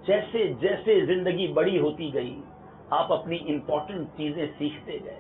जैसे जैसे जिंदगी बड़ी होती गई आप अपनी इंपॉर्टेंट चीजें सीखते गए।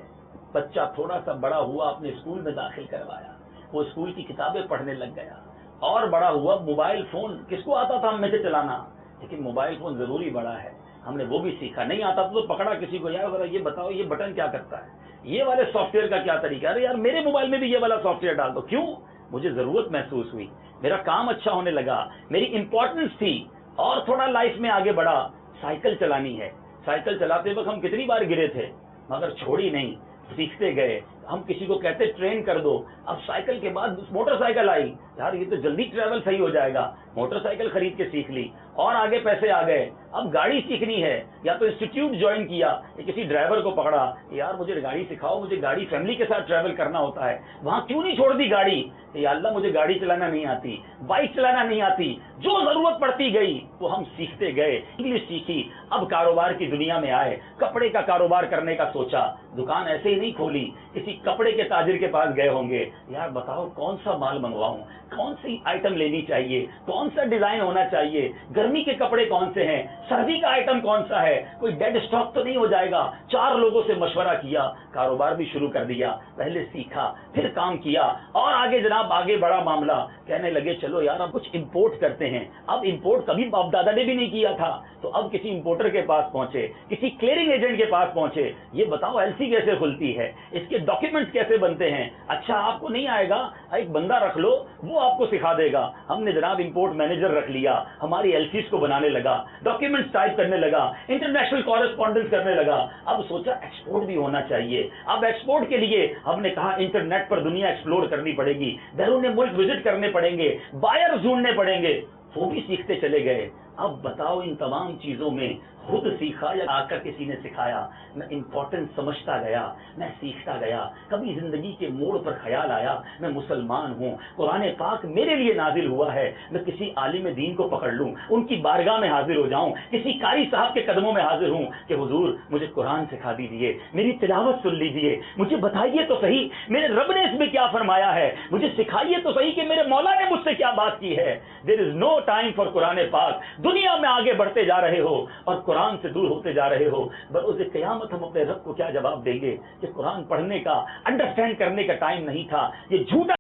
बच्चा थोड़ा सा बड़ा हुआ, अपने स्कूल में दाखिल करवाया, वो स्कूल की किताबें पढ़ने लग गया। और बड़ा हुआ, मोबाइल फोन किसको आता था हम में से चलाना, लेकिन मोबाइल फोन जरूरी बड़ा है, हमने वो भी सीखा। नहीं आता तो पकड़ा किसी को, यार जरा ये बताओ ये बटन क्या करता है, ये वाले सॉफ्टवेयर का क्या तरीका है, अरे यार मेरे मोबाइल में भी ये वाला सॉफ्टवेयर डाल दो। क्यों? मुझे जरूरत महसूस हुई, मेरा काम अच्छा होने लगा, मेरी इंपॉर्टेंस थी। और थोड़ा लाइफ में आगे बढ़ा, साइकिल चलानी है। साइकिल चलाते वक्त हम कितनी बार गिरे थे, मगर छोड़ी नहीं, सीखते गए। हम किसी को कहते ट्रेन कर दो, अब साइकिल के बाद मोटरसाइकिल आई, यार ये तो जल्दी ट्रैवल सही हो जाएगा, मोटरसाइकिल खरीद के सीख ली। और आगे पैसे आ गए, अब गाड़ी सीखनी है, या तो इंस्टीट्यूट ज्वाइन किया, या किसी ड्राइवर को पकड़ा, यार मुझे गाड़ी सिखाओ, मुझे गाड़ी फैमिली के साथ ट्रैवल करना होता है, वहां क्यों नहीं छोड़ दी गाड़ी, या अल्लाह मुझे गाड़ी चलाना नहीं आती, बाइक चलाना नहीं आती। जो जरूरत पड़ती गई वो हम सीखते गए। इंग्लिश सीखी, अब कारोबार की दुनिया में आए, कपड़े का कारोबार करने का सोचा, दुकान ऐसे ही नहीं खोली, किसी कपड़े के ताजिर के पास गए होंगे, यार बताओ कौन सा माल मंगवाऊं, कौन सी आइटम लेनी चाहिए, कौन सा डिजाइन होना चाहिए, गर्मी के कपड़े कौन से हैं, सर्दी का आइटम कौन सा है, कोई डेड स्टॉक तो नहीं हो जाएगा। 4 लोगों से मशवरा किया, कारोबार भी शुरू कर दिया। पहले सीखा, फिर काम किया, और आगे जनाब आगे बड़ा मामला, कहने लगे चलो यार अब कुछ इंपोर्ट करते हैं। अब इंपोर्ट कभी बाप दादा ने भी नहीं किया था, तो अब किसी इंपोर्टर के पास पहुंचे, किसी क्लियरिंग एजेंट के पास पहुंचे, ये बताओ एलसी कैसे खुलती है, इसके डॉक्यूमेंट्स कैसे बनते हैं। अच्छा आपको नहीं आएगा, एक बंदा रख लो, वो आपको सिखा देगा। हमने जनाब इंपोर्ट मैनेजर रख लिया, हमारी एलसीज को बनाने लगा, डॉक्यूमेंट्स टाइप करने लगा, इंटरनेशनल कॉरेस्पॉन्डेंस करने लगा। अब सोचा एक्सपोर्ट भी होना चाहिए। अब एक्सपोर्ट के लिए हमने कहा इंटरनेट पर दुनिया एक्सप्लोर करनी पड़ेगी, बैरून मुल्क विजिट करने पड़ेंगे, बायर ढूंढने पड़ेंगे, वो भी सीखते चले गए। अब बताओ इन तमाम चीजों में खुद सीखा या आकर किसी ने सिखाया? मैं इंपॉर्टेंस समझता गया, मैं सीखता गया। कभी जिंदगी के मोड़ पर ख्याल आया मैं मुसलमान हूँ, कुरान पाक मेरे लिए नाजिल हुआ है, मैं किसी आलिम दीन को पकड़ लूं, उनकी बारगाह में हाजिर हो जाऊं, किसी कारी साहब के कदमों में हाजिर हूं कि हुजूर मुझे कुरान सिखा दीजिए, मेरी तिलावत सुन लीजिए, मुझे बताइए तो सही मेरे रब ने इसमें क्या फरमाया है, मुझे सिखाइए तो सही कि मेरे मौला ने मुझसे क्या बात की है। There is no time for Quran पाक। दुनिया में आगे बढ़ते जा रहे हो और कुरान से दूर होते जा रहे हो। बरोज़े क़यामत हम अपने रब को क्या जवाब देंगे कि कुरान पढ़ने का, अंडरस्टैंड करने का टाइम नहीं था, ये झूठा